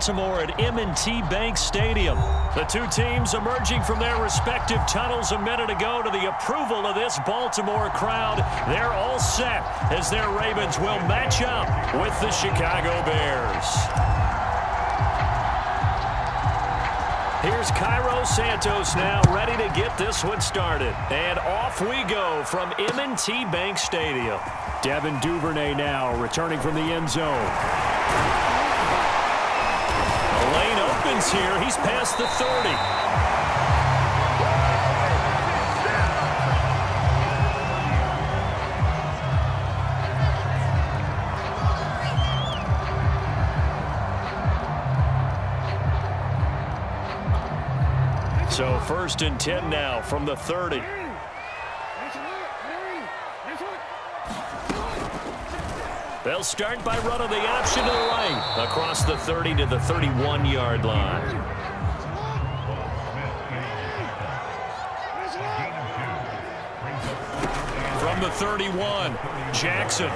Baltimore at M&T Bank Stadium. The two teams emerging from their respective tunnels a minute ago to the approval of this Baltimore crowd. They're all set as their Ravens will match up with the Chicago Bears. Here's Cairo Santos now ready to get this one started. And off we go from M&T Bank Stadium. Devin Duvernay now returning from the end zone. The lane opens here. He's past the 30. So 1st and 10 now from the 30. They'll start by running the option to the right across the 30 to the 31-yard line. From the 31, Jackson.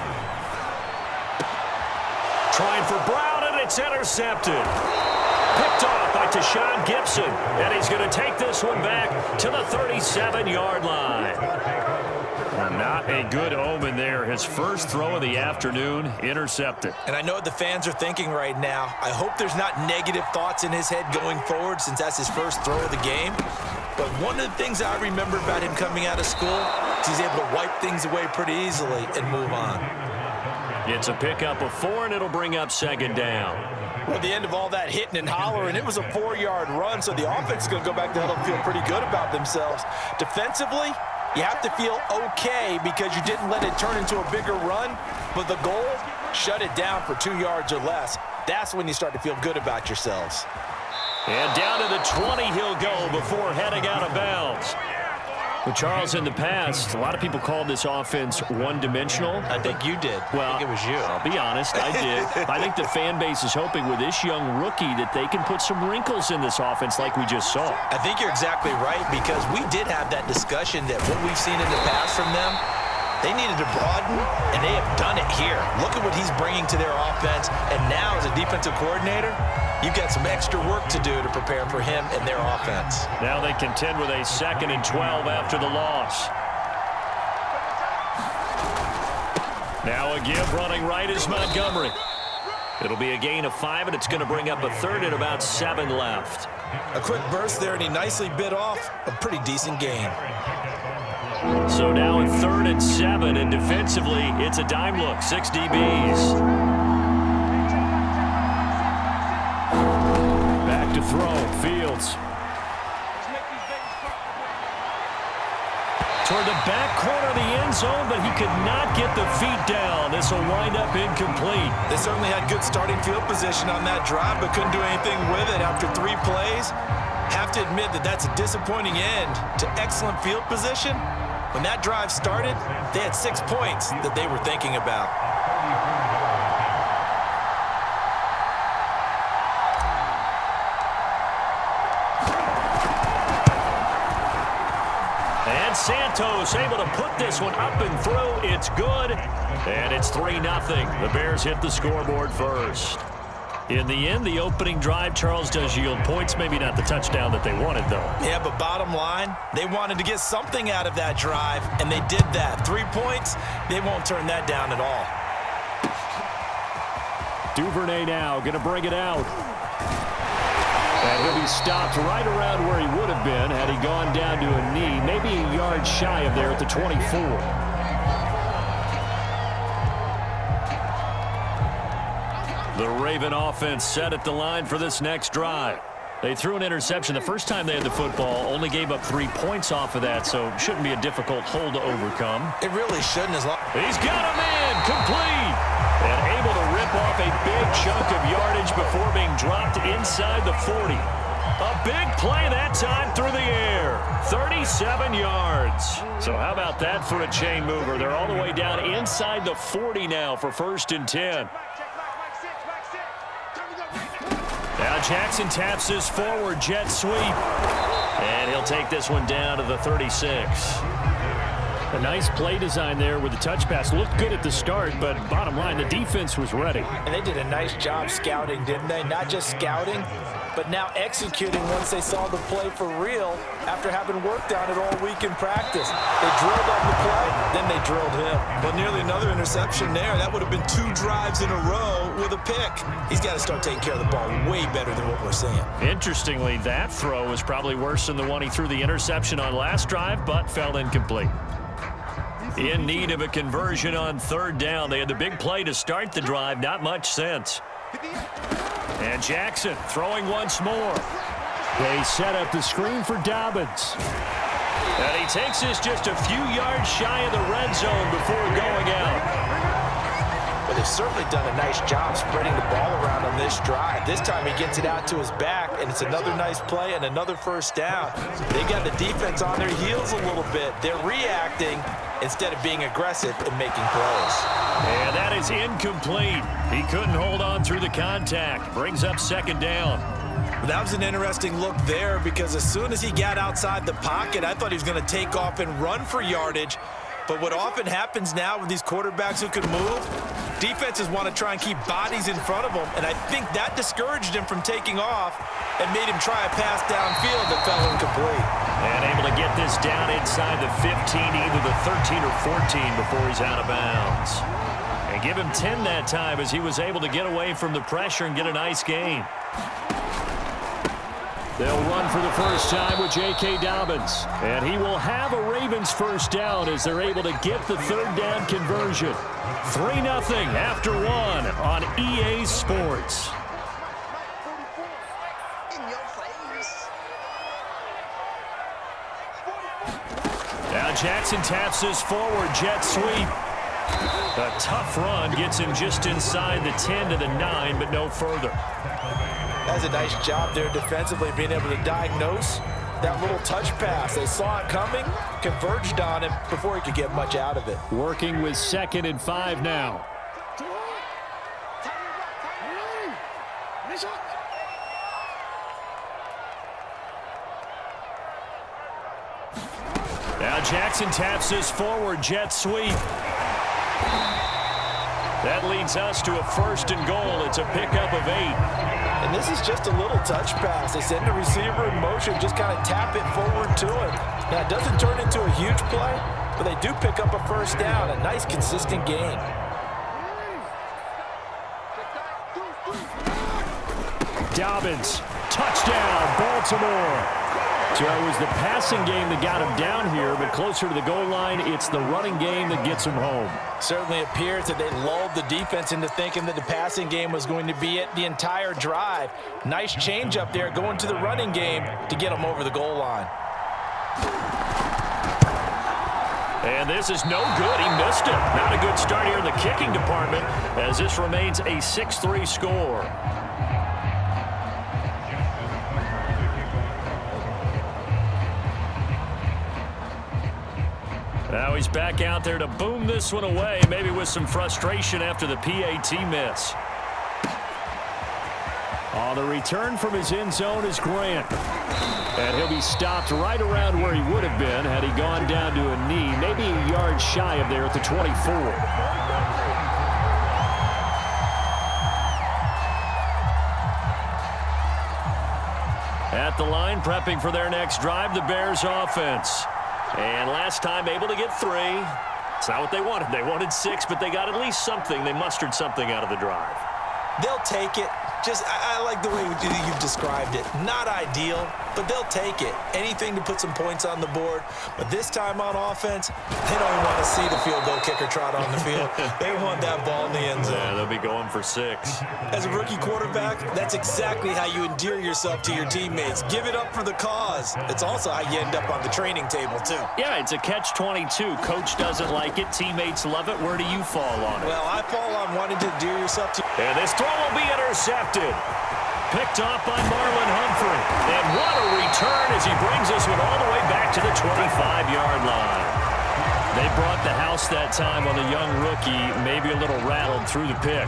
Trying for Brown, and it's intercepted. Picked off by Tashawn Gibson, and he's going to take this one back to the 37-yard line. Not a good omen there. His first throw of the afternoon intercepted. And I know what the fans are thinking right now. I hope there's not negative thoughts in his head going forward since that's his first throw of the game. But one of the things I remember about him coming out of school is he's able to wipe things away pretty easily and move on. It's a pickup of 4, and it'll bring up 2nd down. Well, at the end of all that hitting and hollering, it was a 4-yard run, so the offense is going to go back there and feel pretty good about themselves. Defensively, you have to feel okay because you didn't let it turn into a bigger run, but the goal, shut it down for 2 yards or less. That's when you start to feel good about yourselves. And down to the 20 he'll go before heading out of bounds. Well, Charles, in the past, a lot of people called this offense one-dimensional. I think you did. Well, I think it was you. I'll be honest, I did. I think the fan base is hoping with this young rookie that they can put some wrinkles in this offense like we just saw. I think you're exactly right because we did have that discussion that what we've seen in the past from them, they needed to broaden, and they have done it here. Look at what he's bringing to their offense, and now as a defensive coordinator, you've got some extra work to do to prepare for him and their offense. Now they contend with a 2nd and 12 after the loss. Now a give running right is Montgomery. It'll be a gain of 5, and it's going to bring up a 3rd and about 7 left. A quick burst there, and he nicely bit off a pretty decent gain. So now a 3rd and 7, and defensively, it's a dime look, 6 DBs. Back to throw, Fields. Toward the back corner of the end zone, but he could not get the feet down. This will wind up incomplete. They certainly had good starting field position on that drive, but couldn't do anything with it after 3 plays. Have to admit that that's a disappointing end to excellent field position. When that drive started, they had 6 points that they were thinking about. And Santos able to put this one up and through. It's good. And it's 3-0. The Bears hit the scoreboard first. In the end, the opening drive, Charles, does yield points. Maybe not the touchdown that they wanted, though. Yeah, but bottom line, they wanted to get something out of that drive, and they did that. 3 points, they won't turn that down at all. Duvernay now going to bring it out. And he'll be stopped right around where he would have been had he gone down to a knee, maybe a yard shy of there at the 24. The Raven offense set at the line for this next drive. They threw an interception the first time they had the football, only gave up 3 points off of that, so shouldn't be a difficult hole to overcome. It really shouldn't. He's got him in, complete, and able to rip off a big chunk of yardage before being dropped inside the 40. A big play that time through the air, 37 yards. So how about that for a chain mover? They're all the way down inside the 40 now for 1st and 10. Now Jackson taps his forward jet sweep. And he'll take this one down to the 36. A nice play design there with the touch pass. Looked good at the start, but bottom line, the defense was ready. And they did a nice job scouting, didn't they? Not just scouting, but now executing once they saw the play for real after having worked on it all week in practice. They drilled on the play, then they drilled him. Well, nearly another interception there. That would have been 2 drives in a row with a pick. He's got to start taking care of the ball way better than what we're seeing. Interestingly, that throw was probably worse than the one he threw the interception on last drive, but fell incomplete. In need of a conversion on 3rd down. They had the big play to start the drive. Not much sense. And Jackson throwing once more. They set up the screen for Dobbins. And he takes this just a few yards shy of the red zone before going out. But they've certainly done a nice job spreading the ball around on this drive. This time he gets it out to his back, and it's another nice play and another 1st down. They got the defense on their heels a little bit. They're reacting instead of being aggressive and making plays. And that is incomplete. He couldn't hold on through the contact. Brings up 2nd down. That was an interesting look there because as soon as he got outside the pocket, I thought he was going to take off and run for yardage. But what often happens now with these quarterbacks who can move, defenses want to try and keep bodies in front of them, and I think that discouraged him from taking off and made him try a pass downfield that fell incomplete. And able to get this down inside the 15, either the 13 or 14 before he's out of bounds. And give him 10 that time as he was able to get away from the pressure and get a nice gain. They'll run for the first time with J.K. Dobbins. And he will have a Ravens 1st down as they're able to get the 3rd down conversion. 3-0 after 1 on EA Sports. Now Jackson taps this forward jet sweep. A tough run gets him just inside the 10 to the 9, but no further. That's a nice job there defensively, being able to diagnose that little touch pass. They saw it coming, converged on him before he could get much out of it. Working with 2nd and 5 now. Now Jackson taps this forward jet sweep. That leads us to a 1st and goal. It's a pickup of 8. And this is just a little touch pass. They send the receiver in motion, just kind of tap it forward to him. Now, it doesn't turn into a huge play, but they do pick up a 1st down, a nice, consistent gain. Dobbins, touchdown, Baltimore. So it was the passing game that got him down here, but closer to the goal line, it's the running game that gets him home. Certainly appears that they lulled the defense into thinking that the passing game was going to be it the entire drive. Nice change up there going to the running game to get them over the goal line. And this is no good. He missed it. Not a good start here in the kicking department as this remains a 6-3 score. Now he's back out there to boom this one away, maybe with some frustration after the PAT miss. On the return from his end zone is Grant. And he'll be stopped right around where he would have been had he gone down to a knee, maybe a yard shy of there at the 24. At the line, prepping for their next drive, the Bears offense. And last time able to get 3. It's not what they wanted. They wanted 6, but they got at least something. They mustered something out of the drive. They'll take it. I like the way you've described it. Not ideal, but they'll take it. Anything to put some points on the board. But this time on offense, they don't even want to see the field goal kicker trot on the field. They want that ball in the end zone. Yeah, they'll be going for 6. As a rookie quarterback, that's exactly how you endear yourself to your teammates. Give it up for the cause. It's also how you end up on the training table, too. Yeah, it's a catch-22. Coach doesn't like it. Teammates love it. Where do you fall on it? Well, I fall on wanting to endear yourself to... And this throw will be intercepted. Picked off by Marlon Humphrey. And what a return as he brings this one all the way back to the 25-yard line. They brought the house that time on the young rookie, maybe a little rattled through the pick.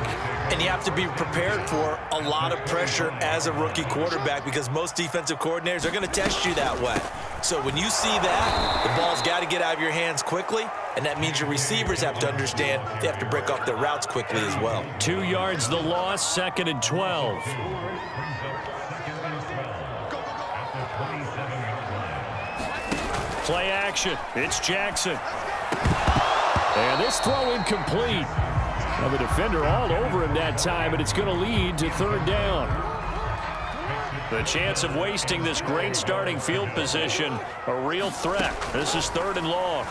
And you have to be prepared for a lot of pressure as a rookie quarterback because most defensive coordinators are going to test you that way. So when you see that, the ball's got to get out of your hands quickly, and that means your receivers have to understand they have to break off their routes quickly as well. 2 yards the loss, 2nd and 12. Play action. It's Jackson. And this throw incomplete. Now the defender all over him that time, but it's going to lead to 3rd down. The chance of wasting this great starting field position, a real threat. This is 3rd and long.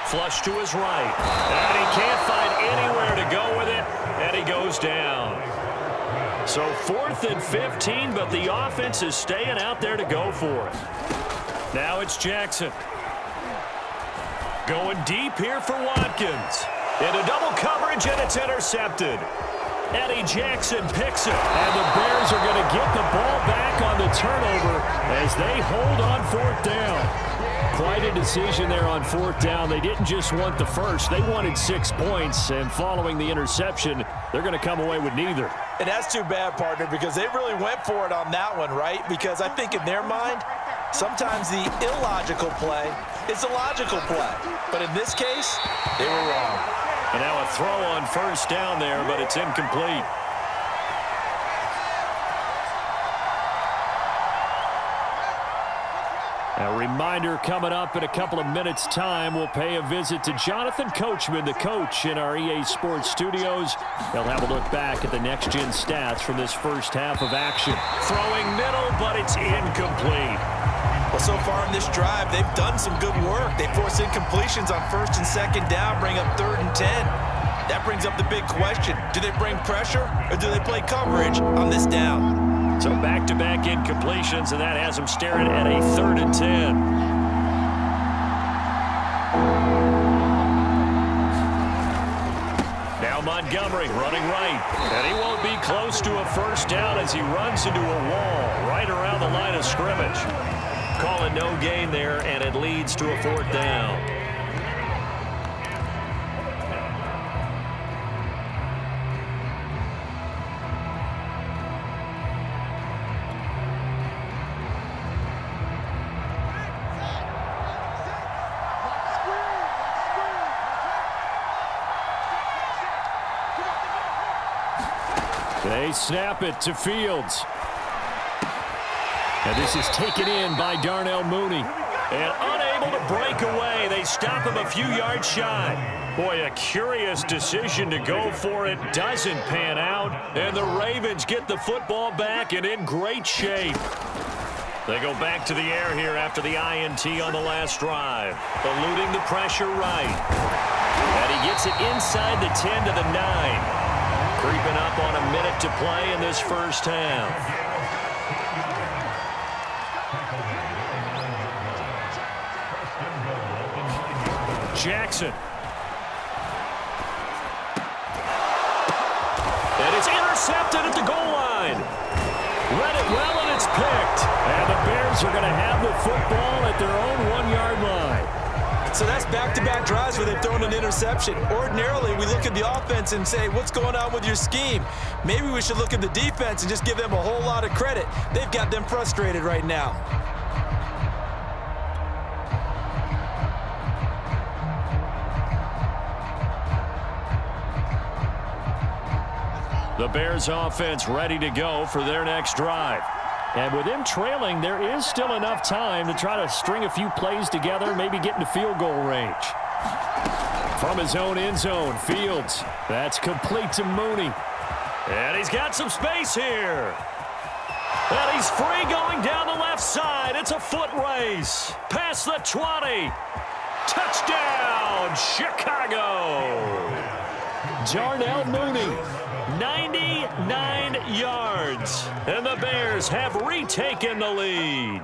Flush to his right. And he can't find anywhere to go with it, and he goes down. So 4th and 15, but the offense is staying out there to go for it. Now it's Jackson. Going deep here for Watkins. Into double coverage, and it's intercepted. Eddie Jackson picks it, and the Bears are going to get the ball back on the turnover as they hold on 4th down. Quite a decision there on 4th down. They didn't just want the first. They wanted 6 points, and following the interception, they're going to come away with neither. And that's too bad, partner, because they really went for it on that one, right? Because I think in their mind, sometimes the illogical play is a logical play. But in this case, they were wrong. And now a throw on 1st down there, but it's incomplete. A reminder coming up in a couple of minutes' time. We'll pay a visit to Jonathan Coachman, the coach in our EA Sports studios. He'll have a look back at the next-gen stats from this first half of action. Throwing middle, but it's incomplete. Well, so far in this drive, they've done some good work. They force incompletions on 1st and 2nd down, bring up 3rd and 10. That brings up the big question. Do they bring pressure or do they play coverage on this down? So back-to-back incompletions, and that has them staring at a 3rd and 10. Now Montgomery running right. And he won't be close to a 1st down as he runs into a wall right around the line of scrimmage. Calling no gain there, and it leads to a 4th down. They snap it to Fields. And this is taken in by Darnell Mooney. And unable to break away. They stop him a few yards shy. Boy, a curious decision to go for it. Doesn't pan out. And the Ravens get the football back and in great shape. They go back to the air here after the INT on the last drive. Eluding the pressure right. And he gets it inside the 10 to the 9. Creeping up on a minute to play in this first half. Jackson. And it's intercepted at the goal line. Read it well, and it's picked. And the Bears are going to have the football at their own 1-yard line. So that's back-to-back drives where they've thrown an interception. Ordinarily, we look at the offense and say, what's going on with your scheme? Maybe we should look at the defense and just give them a whole lot of credit. They've got them frustrated right now. The Bears offense ready to go for their next drive. And with them trailing, there is still enough time to try to string a few plays together, maybe get into field goal range. From his own end zone, Fields. That's complete to Mooney. And he's got some space here. And he's free going down the left side. It's a foot race. Past the 20. Touchdown, Chicago. Darnell Mooney. 99 yards, and the Bears have retaken the lead.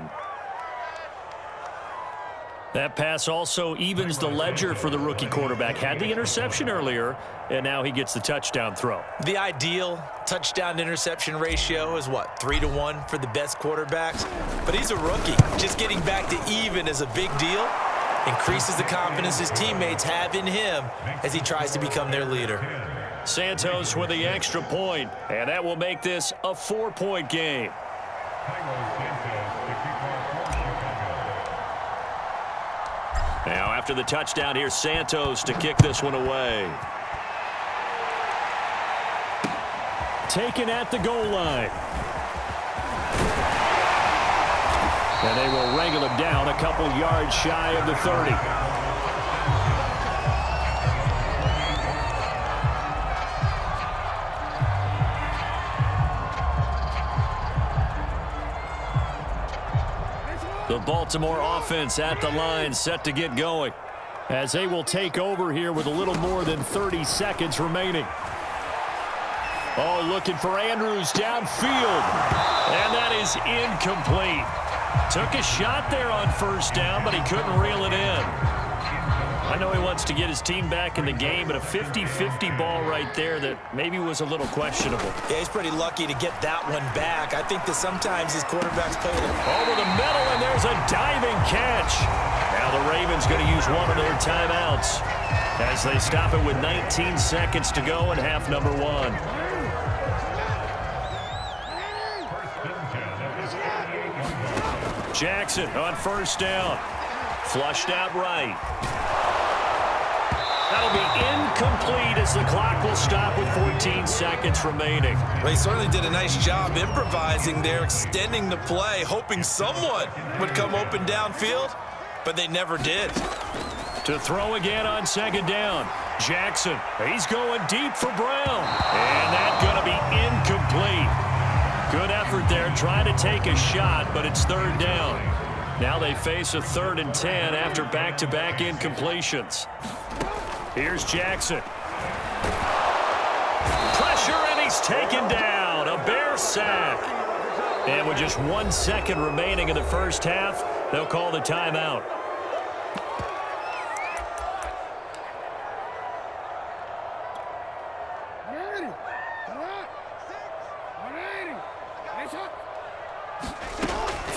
That pass also evens the ledger for the rookie quarterback. Had the interception earlier, and now he gets the touchdown throw. The ideal touchdown-interception ratio is, what, 3-to-1 for the best quarterbacks? But he's a rookie. Just getting back to even is a big deal. Increases the confidence his teammates have in him as he tries to become their leader. Santos with the extra point, and that will make this a 4-point game. Now, after the touchdown, here's Santos to kick this one away. Taken at the goal line. And they will wrangle him down a couple yards shy of the 30. The Baltimore offense at the line, set to get going, as they will take over here with a little more than 30 seconds remaining. Oh, looking for Andrews downfield, and that is incomplete. Took a shot there on first down, but he couldn't reel it in. I know he wants to get his team back in the game, but a 50-50 ball right there that maybe was a little questionable. Yeah, he's pretty lucky to get that one back. I think that sometimes his quarterbacks play it over the middle, and there's a diving catch. Now the Ravens going to use one of their timeouts as they stop it with 19 seconds to go in half number 1. Jackson on first down. Flushed out right. That'll be incomplete as the clock will stop with 14 seconds remaining. Well, he certainly did a nice job improvising there, extending the play, hoping someone would come open downfield, but they never did. To throw again on second down. Jackson, he's going deep for Brown. And that's going to be incomplete. Good effort there, trying to take a shot, but it's third down. Now they face a 3rd and 10 after back-to-back incompletions. Here's Jackson. Pressure, and he's taken down. A Bear sack. And with just 1 second remaining in the first half, they'll call the timeout.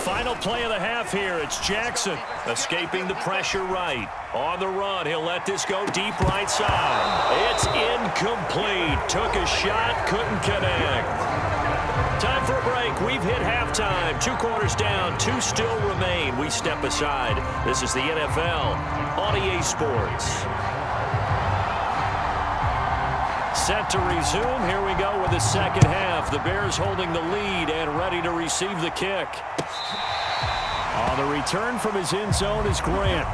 Final play of the half here. It's Jackson escaping the pressure right. On the run, he'll let this go deep right side. It's incomplete. Took a shot, couldn't connect. Time for a break. We've hit halftime. 2 quarters down, 2 still remain. We step aside. This is the NFL on EA Sports. Set to resume. Here we go with the second half. The Bears holding the lead and ready to receive the kick. On the return from his end zone is Grant.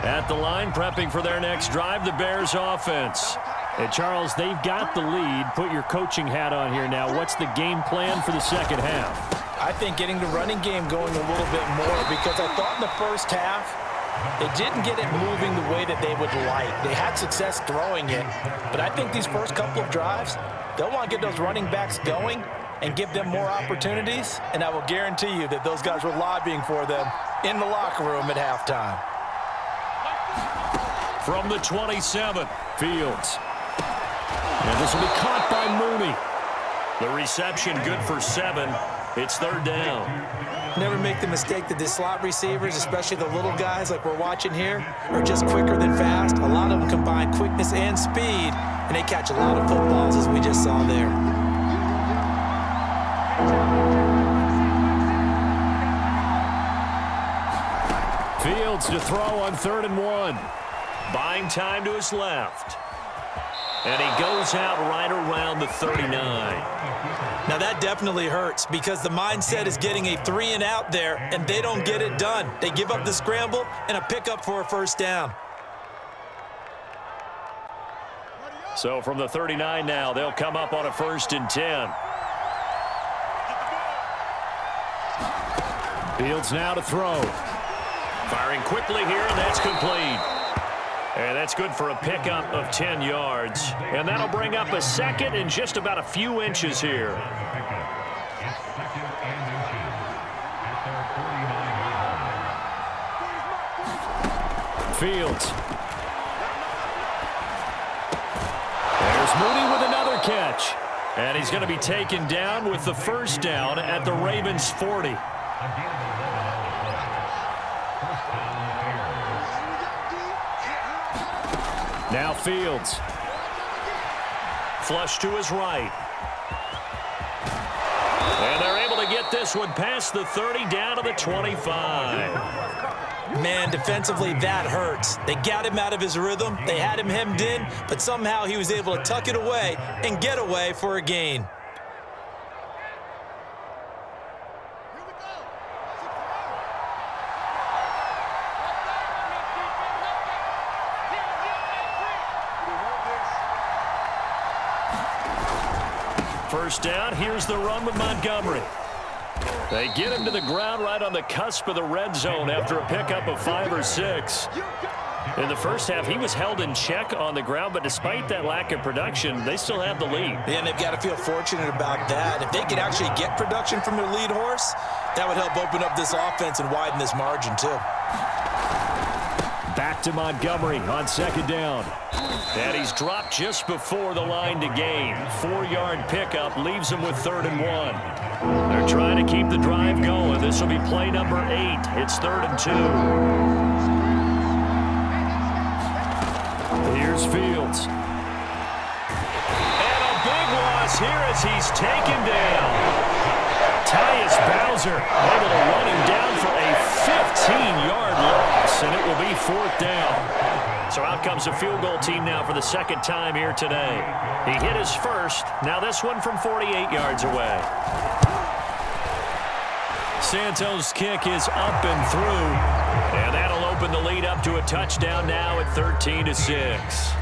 At the line, prepping for their next drive, the Bears offense. And Charles, they've got the lead. Put your coaching hat on here now. What's the game plan for the second half? I think getting the running game going a little bit more, because I thought in the first half they didn't get it moving the way that they would like. They had success throwing it, but I think these first couple of drives, they'll want to get those running backs going and give them more opportunities, and I will guarantee you that those guys were lobbying for them in the locker room at halftime. From the 27, Fields. And this will be caught by Mooney. The reception good for 7. It's third down. Never make the mistake that the slot receivers, especially the little guys like we're watching here, are just quicker than fast. A lot of them combine quickness and speed, and they catch a lot of footballs, as we just saw there. Fields to throw on 3rd and 1. Buying time to his left. And he goes out right around the 39. Now that definitely hurts, because the mindset is getting a 3-and-out there, and they don't get it done. They give up the scramble and a pickup for a first down. So from the 39 now, they'll come up on a 1st and 10. Fields now to throw. Firing quickly here, and that's complete. And that's good for a pickup of 10 yards. And that'll bring up a 2nd and just about a few inches here. Fields. And he's going to be taken down with the first down at the Ravens' 40. Now Fields. Flush to his right. And they're able to get this one past the 30 down to the 25. Man, defensively, that hurts. They got him out of his rhythm. They had him hemmed in, but somehow he was able to tuck it away and get away for a gain. First down, here's the run with Montgomery. They get him to the ground right on the cusp of the red zone after a pickup of 5 or 6. In the first half, he was held in check on the ground, but despite that lack of production, they still have the lead. Yeah, and they've got to feel fortunate about that. If they could actually get production from their lead horse, that would help open up this offense and widen this margin too. Back to Montgomery on second down. And he's dropped just before the line to gain. 4-yard pickup leaves him with 3rd and 1. They're trying to keep the drive going. This will be play number 8. It's 3rd and 2. Here's Fields. And a big loss here as he's taken down. Tyus Bowser able to run him down for a 15-yard loss, and it will be 4th down. So out comes a field goal team now for the second time here today. He hit his first. Now this one from 48 yards away. Santos' kick is up and through, and that'll open the lead up to a touchdown now at 13-6.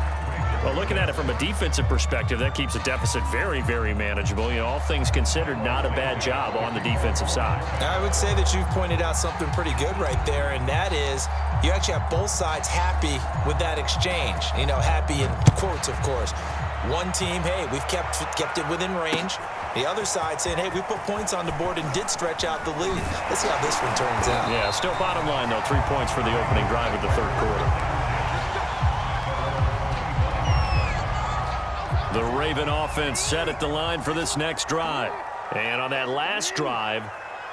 Well, looking at it from a defensive perspective, that keeps the deficit very, very manageable. You know, all things considered, not a bad job on the defensive side. I would say that you've pointed out something pretty good right there, and that is you actually have both sides happy with that exchange. You know, happy in quotes, of course. One team, hey, we've kept it within range. The other side saying, hey, we put points on the board and did stretch out the lead. Let's see how this one turns out. Yeah, still bottom line, though, 3 points for the opening drive of the third quarter. The Raven offense set at the line for this next drive. And on that last drive,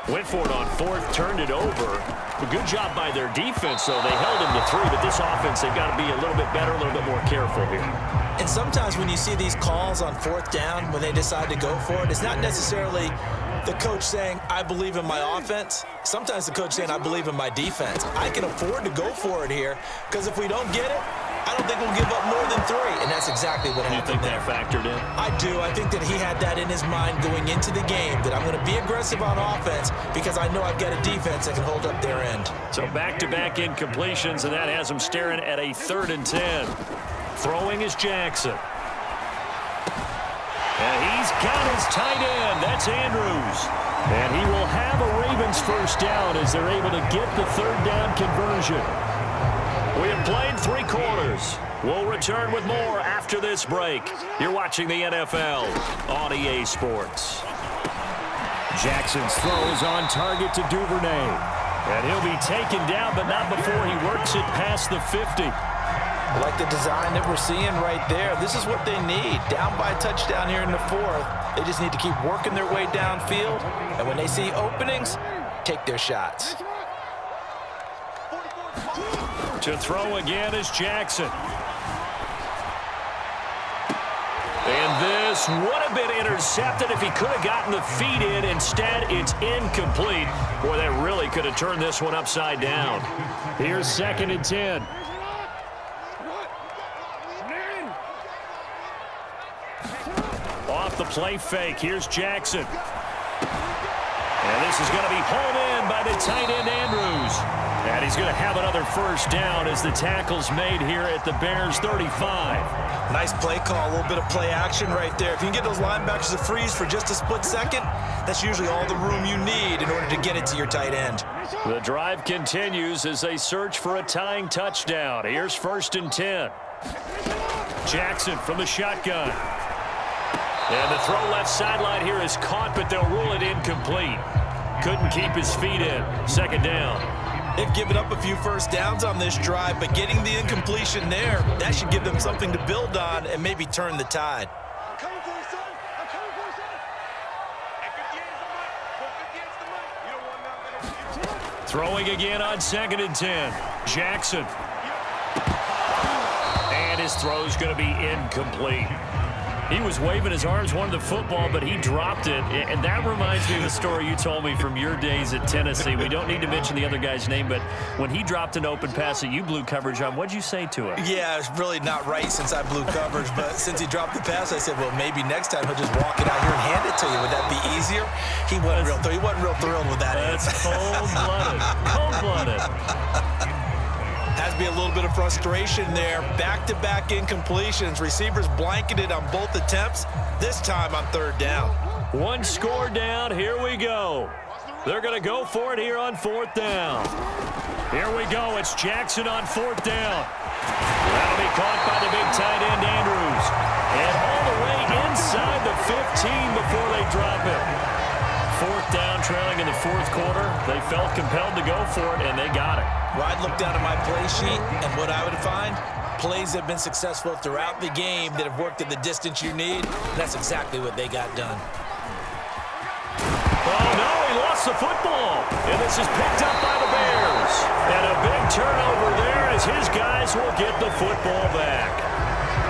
went for it on 4th, turned it over. A good job by their defense, though. They held him to 3, but this offense, they've got to be a little bit better, a little bit more careful here. And sometimes when you see these calls on 4th down, when they decide to go for it, it's not necessarily the coach saying, I believe in my offense. Sometimes the coach saying, I believe in my defense. I can afford to go for it here, because if we don't get it, I don't think we'll give up more than 3, and that's exactly what happened. You think that factored in? I do. I think that he had that in his mind going into the game, that I'm going to be aggressive on offense because I know I've got a defense that can hold up their end. So back-to-back incompletions, and that has him staring at a 3rd and 10. Throwing is Jackson. And he's got his tight end. That's Andrews. And he will have a Ravens first down as they're able to get the 3rd down conversion. We have played 3 quarters. We'll return with more after this break. You're watching the NFL on EA Sports. Jackson's throw is on target to Duvernay. And he'll be taken down, but not before he works it past the 50. I like the design that we're seeing right there. This is what they need. Down by a touchdown here in the 4th. They just need to keep working their way downfield. And when they see openings, take their shots. To throw again is Jackson. And this would have been intercepted if he could have gotten the feet in. Instead, it's incomplete. Boy, that really could have turned this one upside down. Here's 2nd and 10. Off the play fake, here's Jackson. And this is going to be hauled in by the tight end Andrews. And he's going to have another first down as the tackle's made here at the Bears 35. Nice play call, a little bit of play action right there. If you can get those linebackers to freeze for just a split second, that's usually all the room you need in order to get it to your tight end. The drive continues as they search for a tying touchdown. Here's 1st and 10. Jackson from the shotgun. And the throw left sideline here is caught, but they'll rule it incomplete. Couldn't keep his feet in. 2nd down. They've given up a few first downs on this drive, but getting the incompletion there, that should give them something to build on and maybe turn the tide. Throwing again on 2nd and 10. Jackson. And his throw's going to be incomplete. He was waving his arms, wanted the football, but he dropped it. And that reminds me of the story you told me from your days at Tennessee. We don't need to mention the other guy's name, but when he dropped an open pass that you blew coverage on, what'd you say to him? Yeah, it's really not right since I blew coverage, but since he dropped the pass, I said, well, maybe next time he'll just walk it out here and hand it to you. Would that be easier? He wasn't real thrilled with that. That's cold-blooded. Cold-blooded. Has to be a little bit of frustration there. Back-to-back incompletions. Receivers blanketed on both attempts, this time on 3rd down. One score down. Here we go. They're going to go for it here on 4th down. Here we go. It's Jackson on 4th down. That'll be caught by the big tight end, Andrews. And all the way inside the 15 before they drop it. 4th down, trailing in the 4th quarter. They felt compelled to go for it, and they got it. Well, I'd look down at my play sheet, and what I would find, plays have been successful throughout the game that have worked at the distance you need. That's exactly what they got done. Oh, no, he lost the football. And this is picked up by the Bears. And a big turnover there as his guys will get the football back.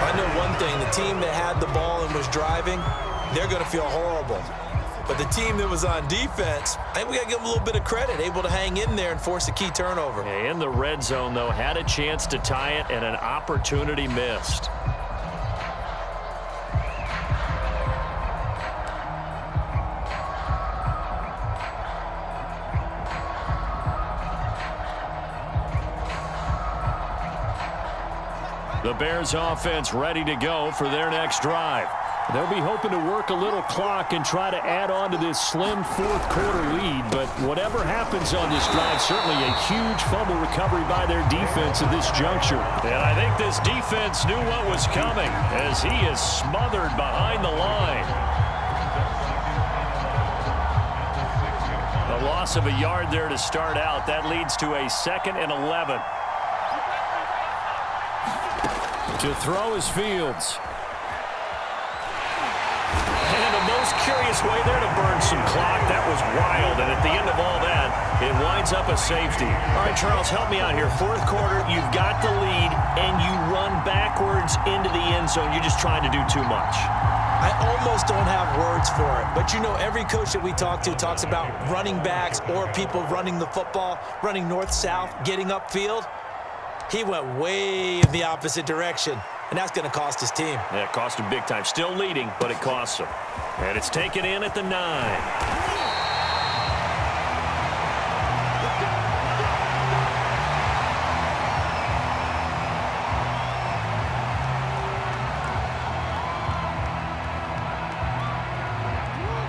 I know one thing, the team that had the ball and was driving, they're going to feel horrible. But the team that was on defense, I think we got to give them a little bit of credit, able to hang in there and force a key turnover. In the red zone, though, had a chance to tie it and an opportunity missed. The Bears offense ready to go for their next drive. They'll be hoping to work a little clock and try to add on to this slim 4th quarter lead. But whatever happens on this drive, certainly a huge fumble recovery by their defense at this juncture. And I think this defense knew what was coming as he is smothered behind the line. A loss of a yard there to start out. That leads to a 2nd and 11. To throw is Fields. Curious way there to burn some clock. That was wild, and at the end of all that, it winds up a safety. All right, Charles, help me out here. 4th quarter, you've got the lead, and you run backwards into the end zone. You're just trying to do too much. I almost don't have words for it, but you know every coach that we talk to talks about running backs or people running the football, running north-south, getting upfield. He went way in the opposite direction, and that's going to cost his team. Yeah, it cost him big time. Still leading, but it costs him. And it's taken in at the 9.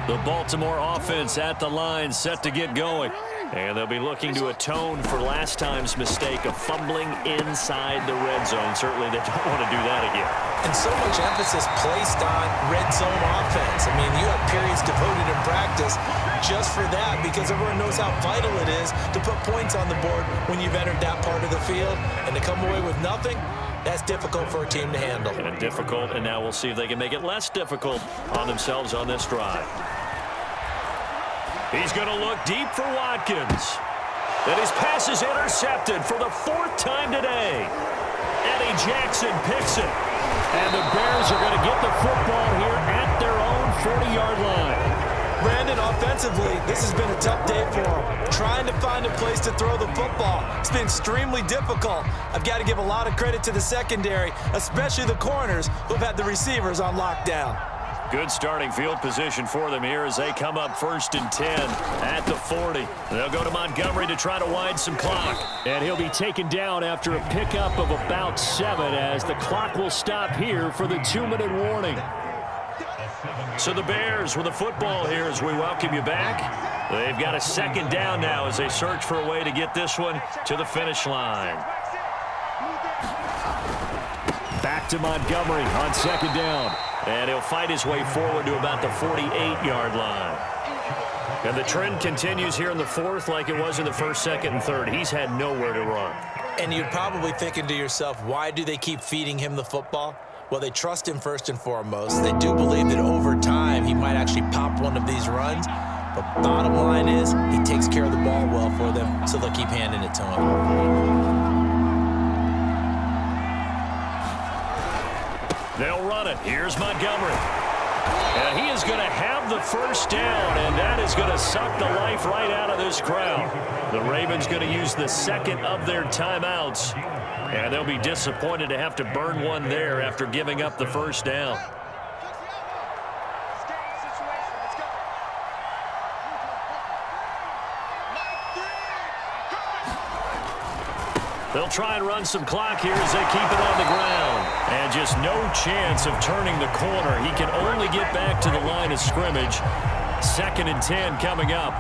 The Baltimore offense at the line, set to get going. And they'll be looking to atone for last time's mistake of fumbling inside the red zone. Certainly they don't want to do that again. And so much emphasis placed on red zone offense. I mean, you have periods devoted in practice just for that because everyone knows how vital it is to put points on the board when you've entered that part of the field. And to come away with nothing, that's difficult for a team to handle. And difficult, and now we'll see if they can make it less difficult on themselves on this drive. He's going to look deep for Watkins. And his pass is intercepted for the 4th time today. Eddie Jackson picks it. And the Bears are going to get the football here at their own 40-yard line. Brandon, offensively, this has been a tough day for him. Trying to find a place to throw the football. It's been extremely difficult. I've got to give a lot of credit to the secondary, especially the corners who've had the receivers on lockdown. Good starting field position for them here as they come up 1st and 10 at the 40. They'll go to Montgomery to try to wind some clock. And he'll be taken down after a pickup of about 7 as the clock will stop here for the 2-minute warning. So the Bears with the football here as we welcome you back. They've got a 2nd down now as they search for a way to get this one to the finish line. Back to Montgomery on 2nd down. And he'll fight his way forward to about the 48-yard line. And the trend continues here in the 4th like it was in the 1st, 2nd, and 3rd. He's had nowhere to run. And you're probably thinking to yourself, why do they keep feeding him the football? Well, they trust him first and foremost. They do believe that over time he might actually pop one of these runs. But bottom line is he takes care of the ball well for for them, so they'll keep handing it to him. They'll run it. Here's Montgomery. And he is going to have the first down, and that is going to suck the life right out of this crowd. The Ravens going to use the second of their timeouts, and they'll be disappointed to have to burn one there after giving up the first down. They'll try and run some clock here as they keep it on the ground. And just no chance of turning the corner. He can only get back to the line of scrimmage. 2nd and 10 coming up.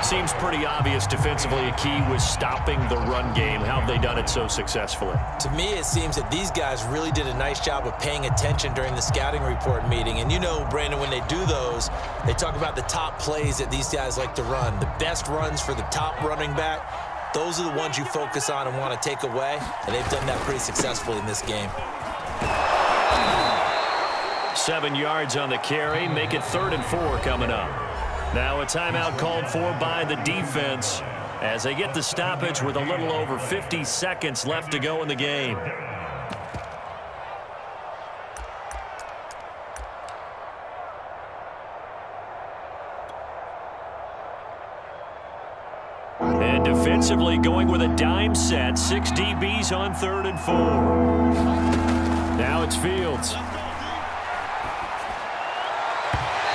Seems pretty obvious defensively a key was stopping the run game. How have they done it so successfully? To me, it seems that these guys really did a nice job of paying attention during the scouting report meeting. And you know, Brandon, when they do those, they talk about the top plays that these guys like to run. The best runs for the top running back. Those are the ones you focus on and want to take away, and they've done that pretty successfully in this game. 7 yards on the carry, make it 3rd and 4 coming up. Now a timeout called for by the defense as they get the stoppage with a little over 50 seconds left to go in the game. And defensively going with a dime set. 6 DBs on 3rd and 4. Now it's Fields.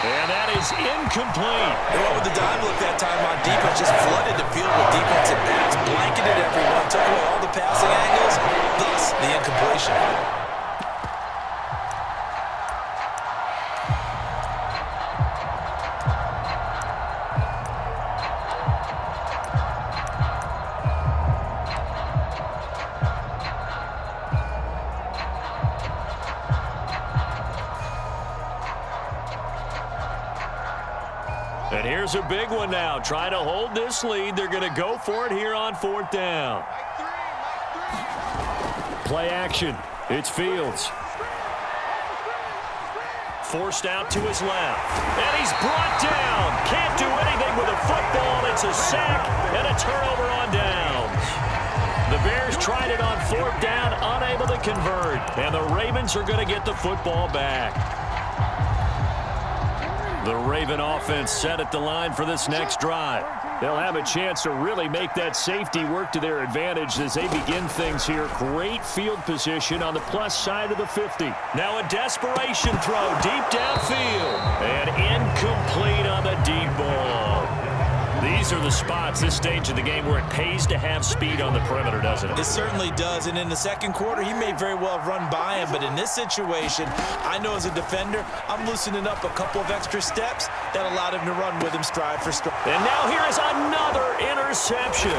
And that is incomplete. They went with the dime look that time on defense. Just flooded the field with defensive backs. Blanketed everyone. Took away all the passing angles. Thus, the incompletion. And here's a big one now. Trying to hold this lead. They're going to go for it here on 4th down. Play action. It's Fields. Forced out to his left. And he's brought down. Can't do anything with a football. It's a sack and a turnover on downs. The Bears tried it on 4th down, unable to convert. And the Ravens are going to get the football back. The Raven offense set at the line for this next drive. They'll have a chance to really make that safety work to their advantage as they begin things here. Great field position on the plus side of the 50. Now a desperation throw deep downfield. And incomplete on the deep ball. These are the spots, this stage of the game, where it pays to have speed on the perimeter, doesn't it? It certainly does, and in the second quarter, he may very well have run by him, but in this situation, I know as a defender, I'm loosening up a couple of extra steps that allowed him to run with him stride for stride. And now here is another interception.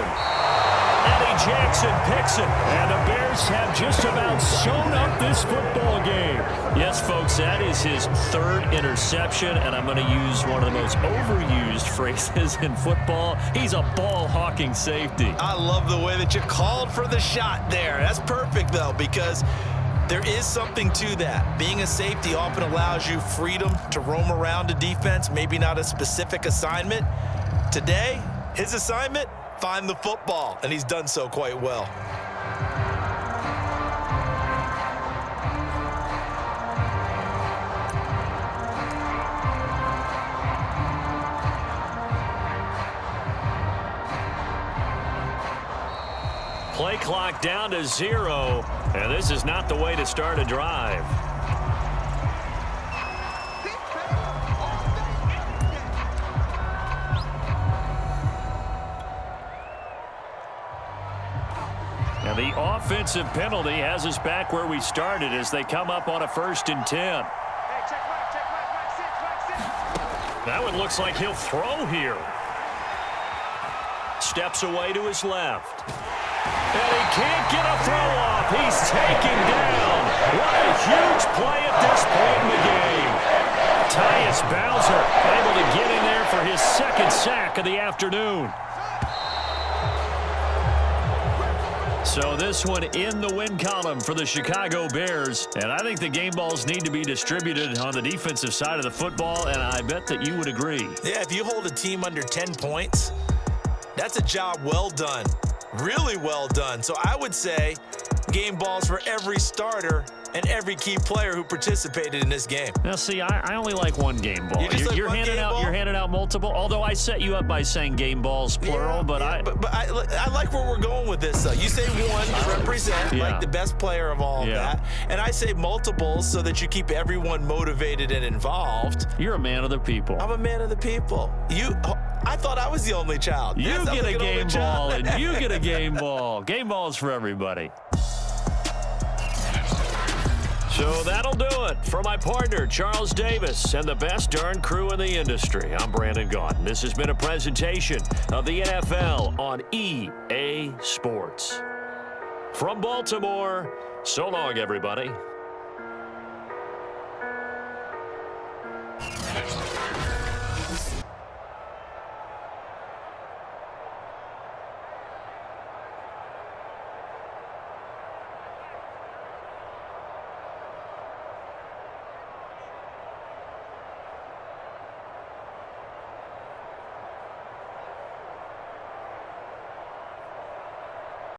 Eddie Jackson picks it, and the Bears have just about sewn up this football game. Yes, folks, that is his 3rd interception, and I'm going to use one of the most overused phrases in football. He's a ball-hawking safety. I love the way that you called for the shot there. That's perfect, though, because there is something to that. Being a safety often allows you freedom to roam around a defense, maybe not a specific assignment. Today, his assignment, find the football, and he's done so quite well. Play clock down to 0, and this is not the way to start a drive. And the offensive penalty has us back where we started as they come up on a 1st and 10. That one looks like he'll throw here. Steps away to his left. And he can't get a throw off. He's taken down. What a huge play at this point in the game. Tyus Bowser able to get in there for his 2nd sack of the afternoon. So this one in the win column for the Chicago Bears. And I think the game balls need to be distributed on the defensive side of the football, and I bet that you would agree. Yeah, if you hold a team under 10 points, That's a job well done. Really well done. So I would say game balls for every starter and every key player who participated in this game. Now, see, I only like one game ball. You're handing out multiple. Although I set you up by saying game balls plural, but I like where we're going with this. Though you say one to represent like the best player of all of that, and I say multiples so that you keep everyone motivated and involved. You're a man of the people. I'm a man of the people. I thought I was the only child. You get a game ball, and you get a game ball. Game balls for everybody. So that'll do it. For my partner, Charles Davis, and the best darn crew in the industry, I'm Brandon Gaudin. This has been a presentation of the NFL on EA Sports. From Baltimore, so long, everybody.